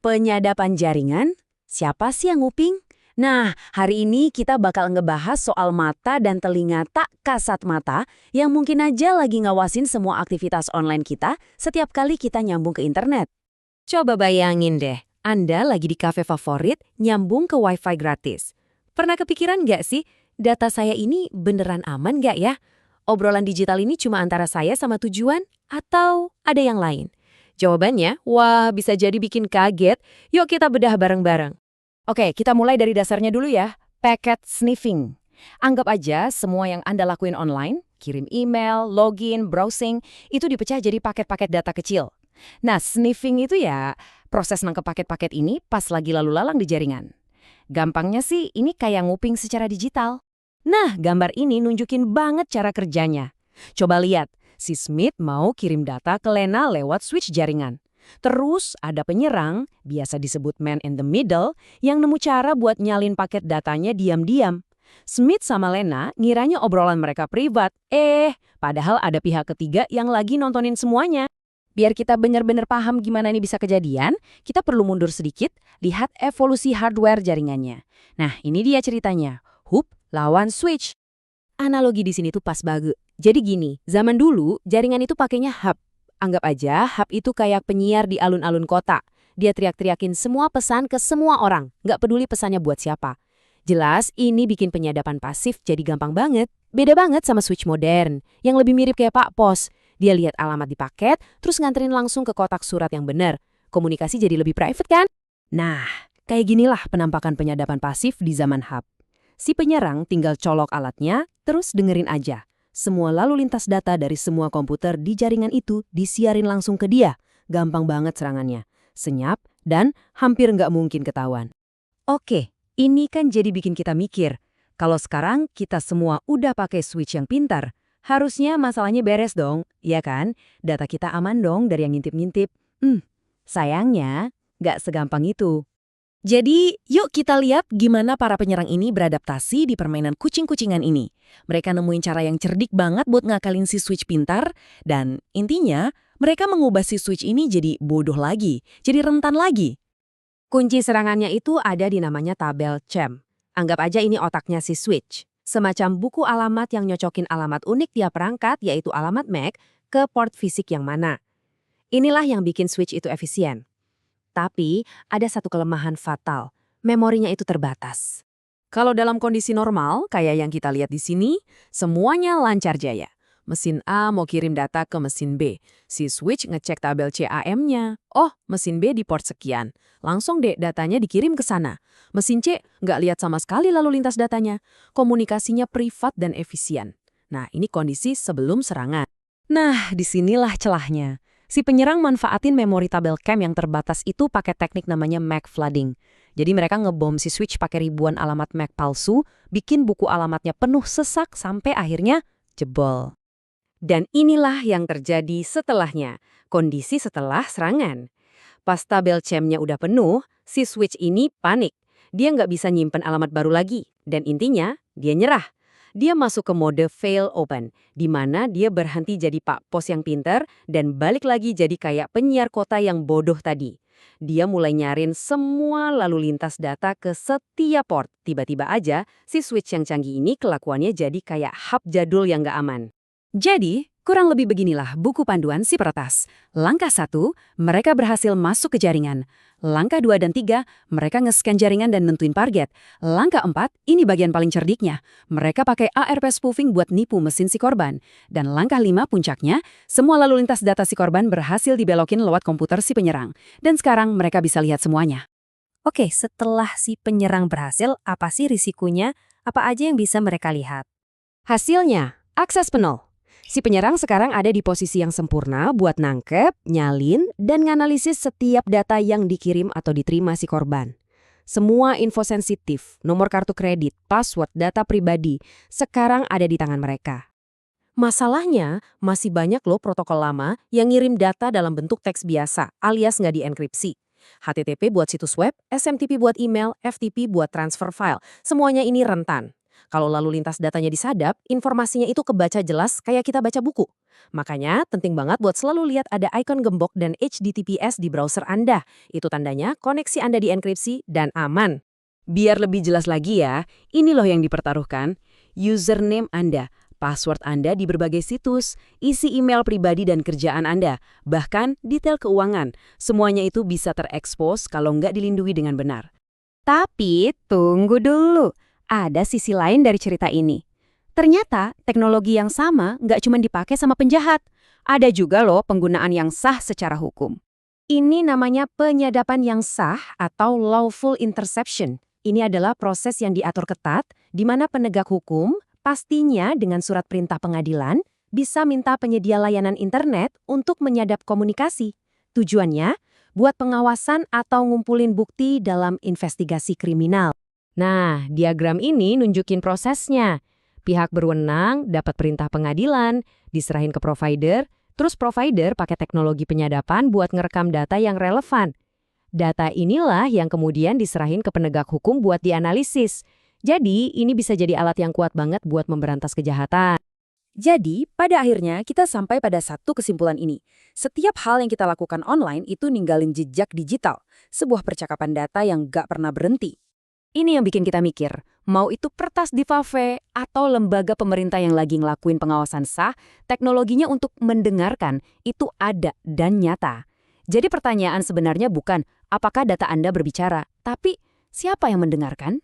Penyadapan jaringan? Siapa sih yang nguping? Nah, hari ini kita bakal ngebahas soal mata dan telinga tak kasat mata yang mungkin aja lagi ngawasin semua aktivitas online kita setiap kali kita nyambung ke internet. Coba bayangin deh, Anda lagi di kafe favorit nyambung ke wifi gratis. Pernah kepikiran nggak sih, data saya ini beneran aman nggak ya? Obrolan digital ini cuma antara saya sama tujuan atau ada yang lain? Jawabannya, wah bisa jadi bikin kaget. Yuk kita bedah bareng-bareng. Oke, kita mulai dari dasarnya dulu ya. Packet sniffing. Anggap aja semua yang Anda lakuin online, kirim email, login, browsing, itu dipecah jadi paket-paket data kecil. Nah, sniffing itu ya proses nangkep paket-paket ini pas lagi lalu lalang di jaringan. Gampangnya sih ini kayak nguping secara digital. Nah, gambar ini nunjukin banget cara kerjanya. Coba lihat. Si Smith mau kirim data ke Lena lewat switch jaringan. Terus ada penyerang, biasa disebut man in the middle, yang nemu cara buat nyalin paket datanya diam-diam. Smith sama Lena ngiranya obrolan mereka privat. Padahal ada pihak ketiga yang lagi nontonin semuanya. Biar kita benar-benar paham gimana ini bisa kejadian, kita perlu mundur sedikit, lihat evolusi hardware jaringannya. Nah, ini dia ceritanya. Hub lawan switch. Analogi di sini tuh pas banget. Jadi gini, zaman dulu jaringan itu pakainya hub. Anggap aja hub itu kayak penyiar di alun-alun kota. Dia teriak-teriakin semua pesan ke semua orang, nggak peduli pesannya buat siapa. Jelas ini bikin penyadapan pasif jadi gampang banget. Beda banget sama switch modern, yang lebih mirip kayak Pak Pos. Dia lihat alamat di paket, terus nganterin langsung ke kotak surat yang benar. Komunikasi jadi lebih private kan? Nah, kayak ginilah penampakan penyadapan pasif di zaman hub. Si penyerang tinggal colok alatnya, terus dengerin aja. Semua lalu lintas data dari semua komputer di jaringan itu disiarin langsung ke dia. Gampang banget serangannya. Senyap dan hampir nggak mungkin ketahuan. Oke, ini kan jadi bikin kita mikir. Kalau sekarang kita semua udah pakai switch yang pintar, harusnya masalahnya beres dong, ya kan? Data kita aman dong dari yang ngintip-ngintip. Sayangnya, nggak segampang itu. Jadi, yuk kita lihat gimana para penyerang ini beradaptasi di permainan kucing-kucingan ini. Mereka nemuin cara yang cerdik banget buat ngakalin si switch pintar, dan intinya mereka mengubah si switch ini jadi bodoh lagi, jadi rentan lagi. Kunci serangannya itu ada di namanya tabel CHEM. Anggap aja ini otaknya si switch. Semacam buku alamat yang nyocokin alamat unik tiap perangkat, yaitu alamat MAC, ke port fisik yang mana. Inilah yang bikin switch itu efisien. Tapi, ada satu kelemahan fatal. Memorinya itu terbatas. Kalau dalam kondisi normal, kayak yang kita lihat di sini, semuanya lancar jaya. Mesin A mau kirim data ke mesin B. Si switch ngecek tabel CAM-nya. Oh, mesin B di port sekian. Langsung deh datanya dikirim ke sana. Mesin C nggak lihat sama sekali lalu lintas datanya. Komunikasinya privat dan efisien. Nah, ini kondisi sebelum serangan. Nah, disinilah celahnya. Si penyerang manfaatin memori tabel CAM yang terbatas itu pakai teknik namanya MAC flooding. Jadi mereka ngebom si switch pakai ribuan alamat MAC palsu, bikin buku alamatnya penuh sesak sampai akhirnya jebol. Dan inilah yang terjadi setelahnya, kondisi setelah serangan. Pas tabel CAM-nya udah penuh, si switch ini panik. Dia nggak bisa nyimpen alamat baru lagi, dan intinya dia nyerah. Dia masuk ke mode fail open, di mana dia berhenti jadi Pak Pos yang pinter dan balik lagi jadi kayak penyiar kota yang bodoh tadi. Dia mulai nyarin semua lalu lintas data ke setiap port. Tiba-tiba aja, si switch yang canggih ini kelakuannya jadi kayak hub jadul yang nggak aman. Jadi, kurang lebih beginilah buku panduan si peretas. Langkah 1, mereka berhasil masuk ke jaringan. Langkah 2 dan 3, mereka nge-scan jaringan dan nentuin target. Langkah 4, ini bagian paling cerdiknya. Mereka pakai ARP spoofing buat nipu mesin si korban. Dan langkah 5 puncaknya, semua lalu lintas data si korban berhasil dibelokin lewat komputer si penyerang. Dan sekarang mereka bisa lihat semuanya. Oke, setelah si penyerang berhasil, apa sih risikonya? Apa aja yang bisa mereka lihat? Hasilnya, akses penuh. Si penyerang sekarang ada di posisi yang sempurna buat nangkep, nyalin, dan nganalisis setiap data yang dikirim atau diterima si korban. Semua info sensitif, nomor kartu kredit, password, data pribadi, sekarang ada di tangan mereka. Masalahnya, masih banyak loh protokol lama yang ngirim data dalam bentuk teks biasa, alias nggak dienkripsi. HTTP buat situs web, SMTP buat email, FTP buat transfer file, semuanya ini rentan. Kalau lalu lintas datanya disadap, informasinya itu kebaca jelas kayak kita baca buku. Makanya penting banget buat selalu lihat ada ikon gembok dan HTTPS di browser Anda. Itu tandanya koneksi Anda dienkripsi dan aman. Biar lebih jelas lagi ya, ini loh yang dipertaruhkan. Username Anda, password Anda di berbagai situs, isi email pribadi dan kerjaan Anda, bahkan detail keuangan. Semuanya itu bisa terekspos kalau nggak dilindungi dengan benar. Tapi tunggu dulu, ada sisi lain dari cerita ini. Ternyata teknologi yang sama nggak cuma dipakai sama penjahat. Ada juga loh penggunaan yang sah secara hukum. Ini namanya penyadapan yang sah atau lawful interception. Ini adalah proses yang diatur ketat di mana penegak hukum pastinya dengan surat perintah pengadilan bisa minta penyedia layanan internet untuk menyadap komunikasi. Tujuannya buat pengawasan atau ngumpulin bukti dalam investigasi kriminal. Nah, diagram ini nunjukin prosesnya. Pihak berwenang dapat perintah pengadilan, diserahin ke provider, terus provider pakai teknologi penyadapan buat ngerekam data yang relevan. Data inilah yang kemudian diserahin ke penegak hukum buat dianalisis. Jadi, ini bisa jadi alat yang kuat banget buat memberantas kejahatan. Jadi, pada akhirnya kita sampai pada satu kesimpulan ini. Setiap hal yang kita lakukan online itu ninggalin jejak digital, sebuah percakapan data yang gak pernah berhenti. Ini yang bikin kita mikir, mau itu kertas di kafe atau lembaga pemerintah yang lagi ngelakuin pengawasan sah, teknologinya untuk mendengarkan itu ada dan nyata. Jadi pertanyaan sebenarnya bukan apakah data Anda berbicara, tapi siapa yang mendengarkan?